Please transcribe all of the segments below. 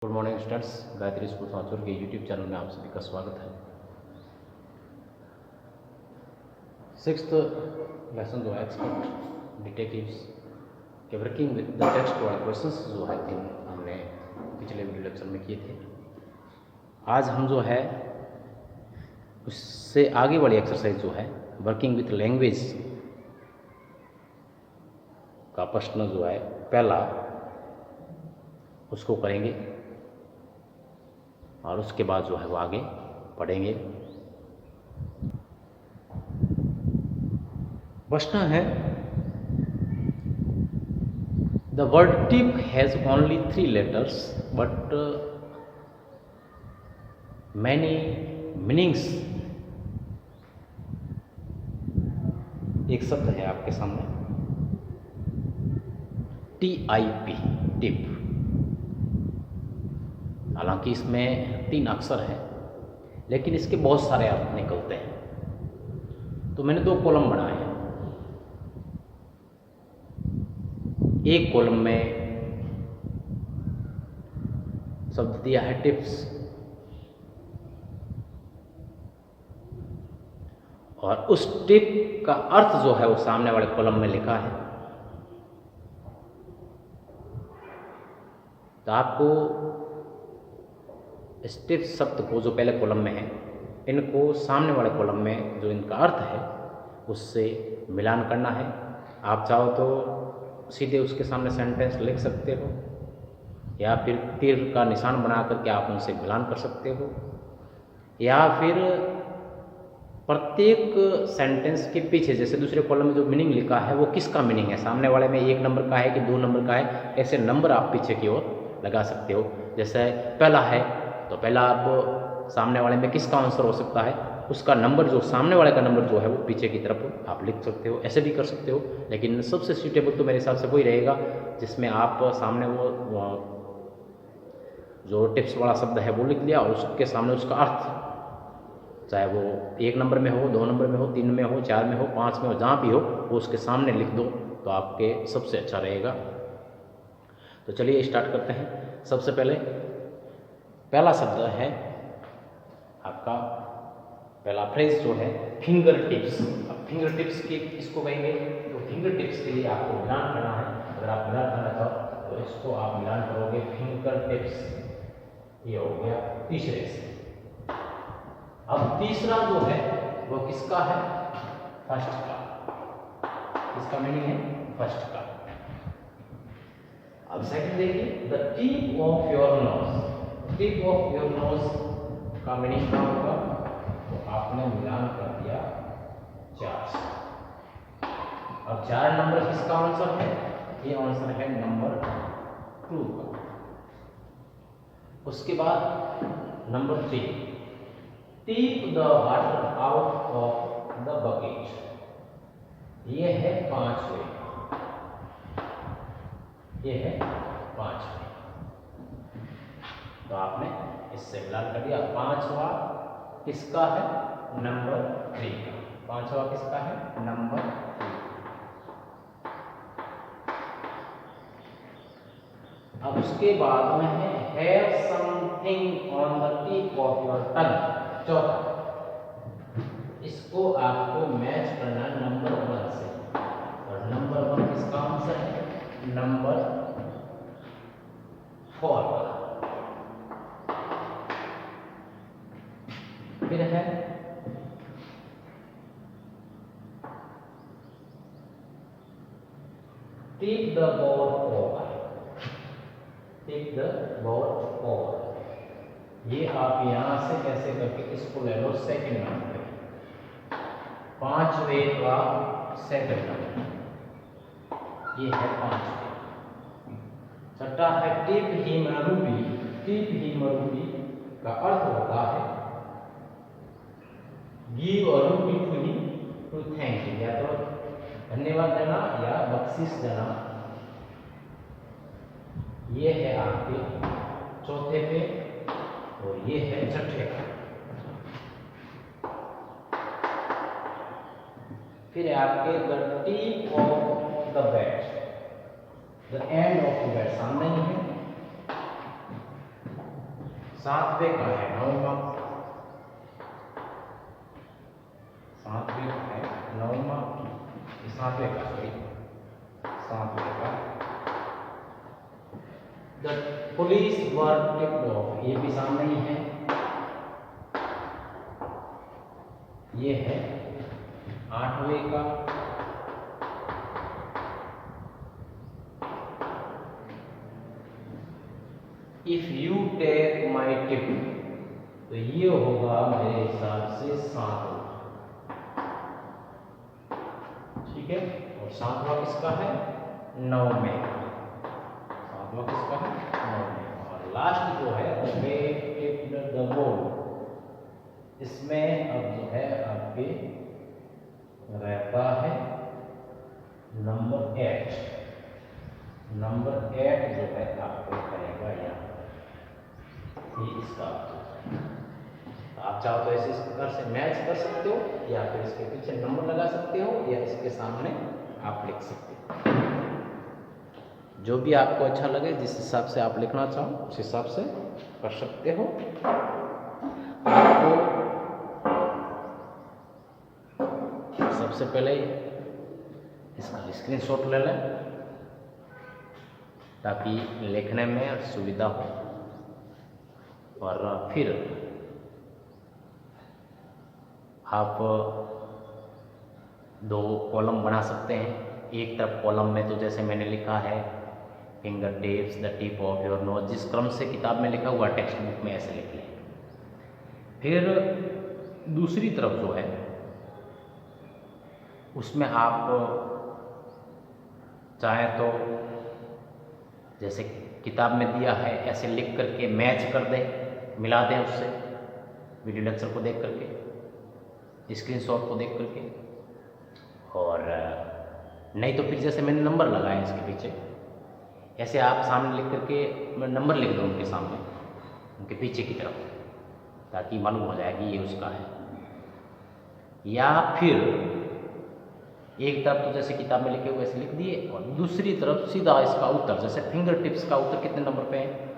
Good morning students, Gayatri school Sanchore के YouTube channel में आप सभी का स्वागत है। सिक्स्थ लेसन जो है एक्सपर्ट डिटेक्टिव्स के वर्किंग विद द टेक्स्ट वाले क्वेश्चंस जो है हमने पिछले वीडियो लेक्चर में किए थे। आज हम जो है उससे आगे वाली एक्सरसाइज जो है वर्किंग विथ लैंग्वेज का प्रश्न जो है पहला उसको करेंगे और उसके बाद जो है वो आगे पढ़ेंगे। प्रश्न है, the word tip has only 3 letters but many meanings. एक शब्द है आपके सामने TIP, टिप। हालांकि इसमें 3 अक्षर हैं लेकिन इसके बहुत सारे अर्थ निकलते हैं। तो मैंने 2 कॉलम बनाए हैं। एक कॉलम में शब्द दिया है टिप्स और उस टिप का अर्थ जो है वो सामने वाले कॉलम में लिखा है। तो आपको इस टिप्स शब्द को जो पहले कॉलम में है इनको सामने वाले कॉलम में जो इनका अर्थ है उससे मिलान करना है। आप चाहो तो सीधे उसके सामने सेंटेंस लिख सकते हो या फिर तीर का निशान बना करके आप उनसे मिलान कर सकते हो या फिर प्रत्येक सेंटेंस के पीछे जैसे दूसरे कॉलम में जो मीनिंग लिखा है वो किसका मीनिंग है, सामने वाले में 1 नंबर का है कि 2 नंबर का है, ऐसे नंबर आप पीछे की ओर लगा सकते हो। जैसे पहला है तो पहला आप सामने वाले में किसका आंसर हो सकता है उसका नंबर जो सामने वाले का नंबर जो है वो पीछे की तरफ आप लिख सकते हो। ऐसे भी कर सकते हो लेकिन सबसे सूटेबल तो मेरे हिसाब से वही रहेगा जिसमें आप सामने वो जो टिप्स वाला शब्द है वो लिख लिया और उसके सामने उसका अर्थ, चाहे वो 1 नंबर में हो, 2 नंबर में हो, 3 में हो, 4 में हो, 5 में हो, जहाँ भी हो वो उसके सामने लिख दो तो आपके सबसे अच्छा रहेगा। तो चलिए स्टार्ट करते हैं। सबसे पहले पहला शब्द है आपका पहला फ्रेज जो है फिंगर टिप्स। अब फिंगर टिप्स की इसको कहेंगे तो फिंगर टिप्स के लिए आपको मिलान करना है। अगर आप मिलान करना चाहो तो इसको आप मिलान करोगे फिंगर टिप्स, ये हो गया तीसरे से। अब तीसरा जो है वो किसका है, फर्स्ट का। इसका मीनिंग है फर्स्ट का। अब सेकंड देखिए, the tip of your nose. Tip of your nose का मीनिंग क्या होगा, तो आपने मिलान कर दिया 4 से। अब 4 नंबर किसका आंसर है, ये आंसर है नंबर 2 का। उसके बाद number 3, tip the water out of the bucket. ये है 5वें, ये है 5वें। तो आपने इससे मिलान कर दिया। 5वां किसका है, नंबर 3 का। 5वां किसका है, नंबर 3। अब उसके बाद में है have something on the tip of your tongue. चौथा, इसको आपको मैच करना नंबर 1 से और नंबर 1 किसका आंसर है, नंबर 4 का। फिर है tip the ball over. Tip the ball over, ये आप यहां से कैसे करके इसको ले लो सेकंड नंबर पे, 5वें का सेकंड नंबर, ये है 5वें। छठा है टिप हिम अ रूपी। टिप हिम अ रूपी का अर्थ होता है give a rupee to him to thank him, या तो धन्यवाद देना या बख्शिश देना। ये है आपके चौथे पे और ये है छठे का। फिर आपके the tip of the bat, the end of the bat सामने ही है सातवें का है नौवां, सातवें का है नौवां, सातवें का सॉरी सातवें का the police were tipped off, ये भी सामने ही है, ये है आठवें का if you take my tip, तो ये होगा मेरे हिसाब से 7, ठीक है। और 7वां किसका है 9 में, 7वां किसका है 9 में। और लास्ट जो है द बॉल, इसमें अब जो है आपके रहता है नंबर 8, नंबर 8 जो है आपको करेगा यहाँ, ये इसका आप चाहो तो ऐसे इस प्रकार से मैच कर सकते हो, या फिर इसके पीछे नंबर लगा सकते हो, या इसके सामने आप लिख सकते हो, जो भी आपको अच्छा लगे, जिस हिसाब से आप लिखना चाहो उस हिसाब से कर सकते हो। आपको सबसे पहले इसका स्क्रीनशॉट ले लें ताकि लिखने में सुविधा हो, और फिर आप 2 कॉलम बना सकते हैं। एक तरफ कॉलम में तो जैसे मैंने लिखा है finger tips the tip of your nose, जिस क्रम से किताब में लिखा हुआ टेक्स्ट बुक में ऐसे लिख लें। फिर दूसरी तरफ जो है उसमें आप चाहें तो जैसे किताब में दिया है ऐसे लिख करके मैच कर दें, मिला दें उससे, वीडियो लेक्चर को देख करके, स्क्रीनशॉट को देख करके। और नहीं तो फिर जैसे मैंने नंबर लगाए इसके पीछे, ऐसे आप सामने लिख करके नंबर लिख दो उनके सामने, उनके पीछे की तरफ, ताकि मालूम हो जाए कि ये उसका है। या फिर एक तरफ तो जैसे किताब में लिखे हुए ऐसे लिख दिए, और दूसरी तरफ सीधा इसका उत्तर, जैसे फिंगर टिप्स का उत्तर कितने नंबर पे है,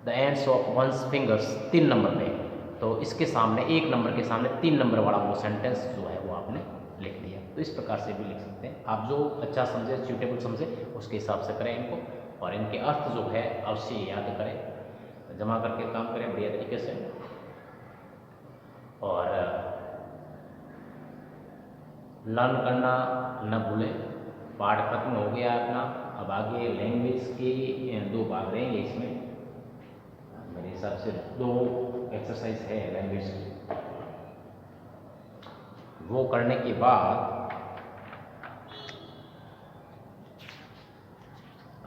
the ends of ones fingers 3 number पे है, तो इसके सामने 1 नंबर के सामने 3 नंबर वाला वो सेंटेंस जो है वो आपने लिख दिया। तो इस प्रकार से भी लिख सकते हैं आप, जो अच्छा समझे, सूटेबल समझे उसके हिसाब से करें इनको, और इनके अर्थ जो है अवश्य याद करें, जमा करके काम करें बढ़िया तरीके से। और लर्न करना न भूलें। पाठ खत्म हो गया अपना, अब आगे लैंग्वेज के 2 भाग रहेंगे इसमें, मेरे हिसाब से 2 एक्सरसाइज है लैंग्वेज की, वो करने के बाद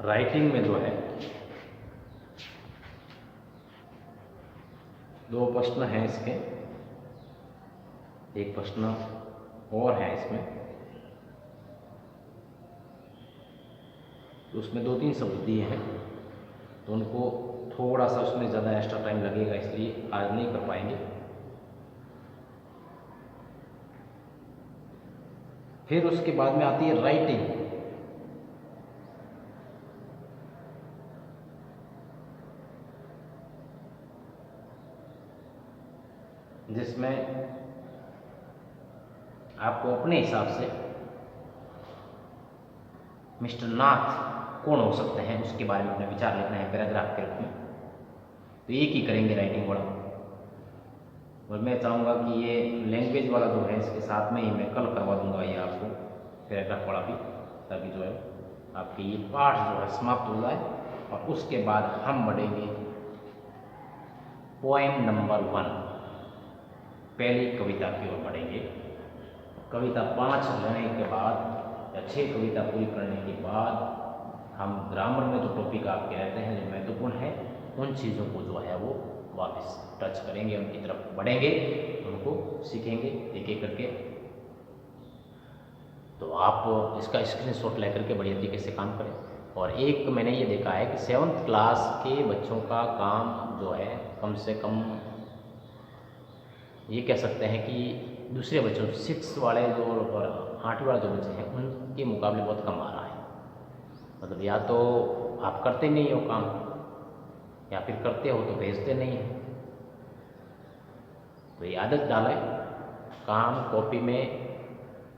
राइटिंग में जो है 2 प्रश्न हैं इसके, एक प्रश्न और है इसमें, तो उसमें 2-3 शब्द दिए हैं, तो उनको थोड़ा सा उसमें ज़्यादा एक्स्ट्रा टाइम लगेगा, इसलिए आज नहीं कर पाएंगे। फिर उसके बाद में आती है राइटिंग, जिसमें आपको अपने हिसाब से मिस्टर नाथ कौन हो सकते हैं उसके बारे में अपने विचार लिखना है पैराग्राफ के रूप में। तो एक ही करेंगे राइटिंग वाला, और मैं चाहूँगा कि ये लैंग्वेज वाला जो है इसके साथ में ही मैं कल करवा दूंगा ये आपको पैराग्राफ वाला भी, ताकि जो है आपके ये पाठ जो है समाप्त हो जाए, और उसके बाद हम बढ़ेंगे पोएम नंबर 1, पहली कविता की ओर बढ़ेंगे। कविता 5 लेने के बाद या 6 कविता पूरी करने के बाद हम ग्रामर में जो टॉपिक आपके रहते हैं जो महत्वपूर्ण है, उन चीज़ों को जो है वो वापस टच करेंगे, उनकी तरफ बढ़ेंगे, उनको सीखेंगे एक एक करके। तो आप इसका स्क्रीनशॉट लेकर के बढ़िया तरीके से काम करें। और एक मैंने ये देखा है कि 7th क्लास के बच्चों का काम जो है कम से कम ये कह सकते हैं कि दूसरे बच्चों 6 वाले जो और 8वीं वाले जो बच्चे हैं उनके मुकाबले बहुत कम आ रहा है। मतलब या तो आप करते नहीं हो काम, या फिर करते हो तो भेजते नहीं हैं। तो ये आदत डालें, काम कॉपी में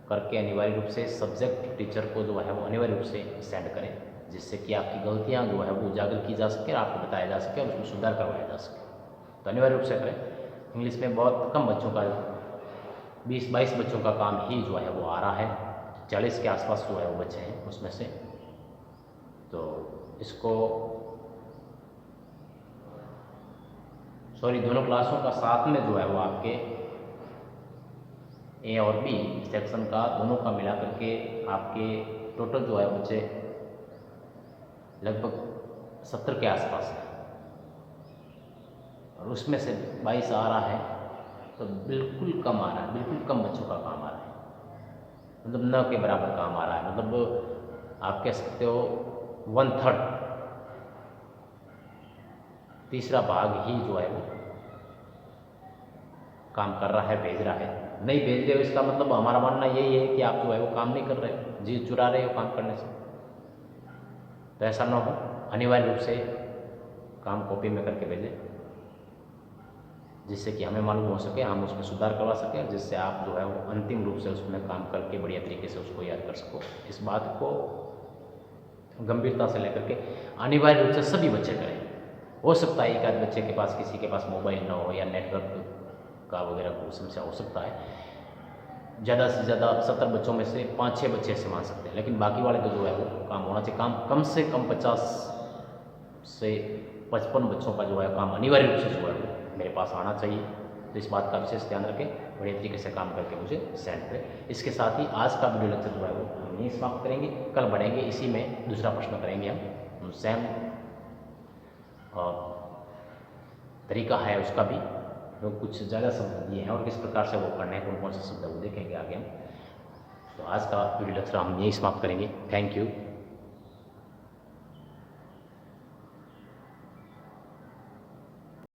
करके अनिवार्य रूप से सब्जेक्ट टीचर को जो है वो अनिवार्य रूप से सेंड करें, जिससे कि आपकी गलतियाँ जो है वो उजागर की जा सके, आपको बताया जा सके और उसमें सुधार करवाया जा सके। तो अनिवार्य रूप से करें। इंग्लिश में बहुत कम बच्चों का 20-22 बच्चों का काम ही जो है वो आ रहा है, 40 के आसपास जो है वो बच्चे हैं उसमें से। तो इसको दोनों क्लासों का साथ में जो है वो आपके ए और बी सेक्शन का दोनों का मिला करके आपके टोटल जो है बच्चे लगभग 70 के आसपास है, और उसमें से 22 आ रहा है तो बिल्कुल कम आ रहा है, बिल्कुल कम बच्चों का काम आ रहा है, मतलब न के बराबर काम आ रहा है। मतलब आप कह सकते हो 1/3, तीसरा भाग ही जो है वो काम कर रहा है, भेज रहा है। नहीं भेज रहे हो इसका मतलब हमारा मानना यही है कि आप जो है वो काम नहीं कर रहे हो, जी चुरा रहे हो काम करने से। तो ऐसा ना हो, अनिवार्य रूप से काम कॉपी में करके भेजें, जिससे कि हमें मालूम हो सके, हम उसमें सुधार करवा सकें, जिससे आप जो है वो अंतिम रूप से उसमें काम करके बढ़िया तरीके से उसको याद कर सको। इस बात को गंभीरता से लेकर के अनिवार्य रूप से सभी बच्चे करें। हो सकता है एक आध बच्चे के पास, किसी के पास मोबाइल ना हो या नेटवर्क का वगैरह कोई समस्या हो सकता है। ज़्यादा से ज़्यादा 70 बच्चों में से 5-6 बच्चे ऐसे मान सकते हैं, लेकिन बाकी वाले तो जो है वो काम होना चाहिए। काम कम से कम 50 से 55 बच्चों का जो है काम अनिवार्य रूप से जो है वो मेरे पास आना चाहिए। तो इस बात का विशेष ध्यान रखें, बढ़िया तरीके से काम करके मुझे सेंड करें। इसके साथ ही आज का वीडियो लेक्चर जो है वो हम यहीं समाप्त करेंगे। कल बढ़ेंगे, इसी में दूसरा प्रश्न करेंगे हम सेम, और तरीका है उसका भी, तो कुछ ज़्यादा शब्द दिए हैं और किस प्रकार से वो करना है, कौन कौन से शब्द वो देखेंगे आगे हम। तो आज का वीडियो लेक्चर हम यही समाप्त करेंगे। Thank you.